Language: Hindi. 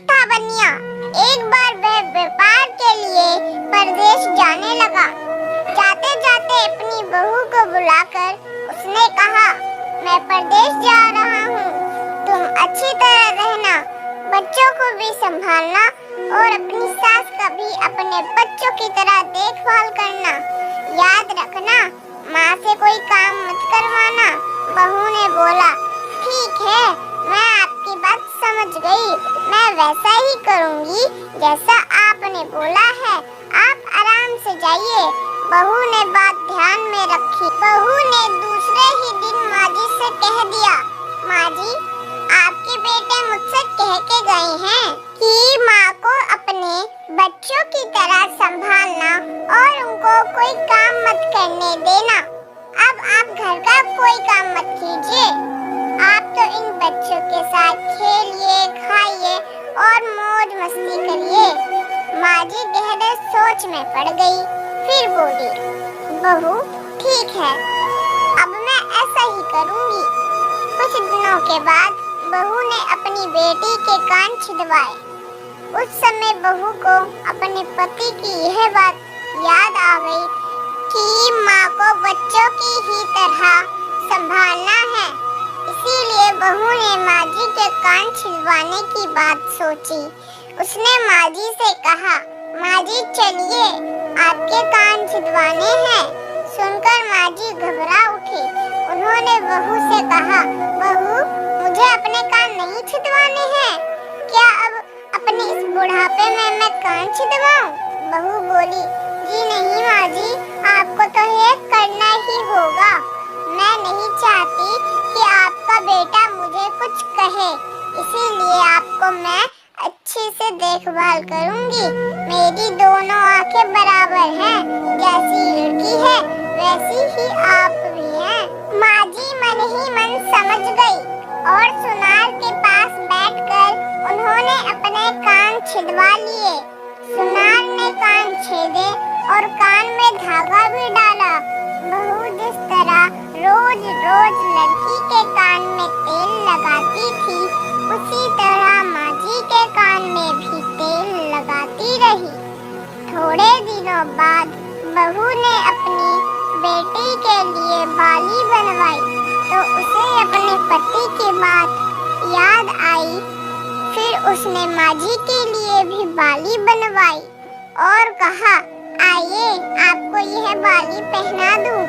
था बनिया। एक बार वह व्यापार के लिए परदेश जाने लगा। जाते जाते अपनी बहू को बुलाकर उसने कहा, मैं परदेश जा रहा हूँ, तुम अच्छी तरह रहना, बच्चों को भी संभालना और अपनी सास का भी अपने बच्चों की तरह देखभाल करना। याद रखना, माँ से कोई काम मत करवाना। बहू ने बोला, ठीक है, मैं आपकी बात समझ गई, मैं वैसा ही करूँगी जैसा आपने बोला है। आप आराम से जाइए। बहू ने बात ध्यान में रखी। बहू ने दूसरे ही दिन माँ जी से कह दिया, माँ जी, आपके बेटे मुझसे कह के गए हैं कि माँ को अपने बच्चों की तरह संभालना और उनको कोई काम मत करने देना। अब आप घर का कोई काम मत कीजिए, आप तो इन बच्चों के साथ खेलिए, खाइए और मौज मस्ती करिए। माँ जी गहरे सोच में पड़ गई। फिर बोली, बहू ठीक है, अब मैं ऐसा ही करूँगी। कुछ दिनों के बाद बहू ने अपनी बेटी के कान छिदवाए। उस समय बहू को अपने पति की यह बात याद आ गई कि माँ को बच्चों की ही तरह संभालना है। इसीलिए बहू ने माँ जी के कान छिदवाने की बात सोची। उसने माँ जी से कहा, माँ जी चलिए, आपके कान छिदवाने हैं। सुनकर माँ जी घबरा उठी। उन्होंने बहू से कहा, बहू, मुझे अपने कान नहीं छिदवाने हैं, क्या अब अपने इस बुढ़ापे में मैं कान छिदवाऊं? बहू बोली, जी नहीं माँ जी, आपको तो ये करना ही होगा। मैं नहीं चाहती कि आपका बेटा मुझे कुछ कहे, इसीलिए आपको मैं अच्छे से देखभाल करूंगी। मेरी दोनों आंखें बराबर हैं, जैसी लड़की है वैसी ही आप भी हैं। माँ जी मन ही मन समझ गई और सुनार के पास बैठकर उन्होंने अपने कान छिदवा लिए। सुनार ने कान छेदे और कान में धागा भी डाला। बहू जिस तरह रोज रोज लड़की के कान में तेल लगाती थी, उसी तरह माँ जी के कान में भी तेल लगाती रही। थोड़े दिनों बाद बहू ने अपनी बेटी के लिए बाली बनवाई तो उसे अपने पति की बात याद आई। फिर उसने माँ जी के लिए भी बाली बनवाई और कहा, आइए आपको यह बाली पहना दूं।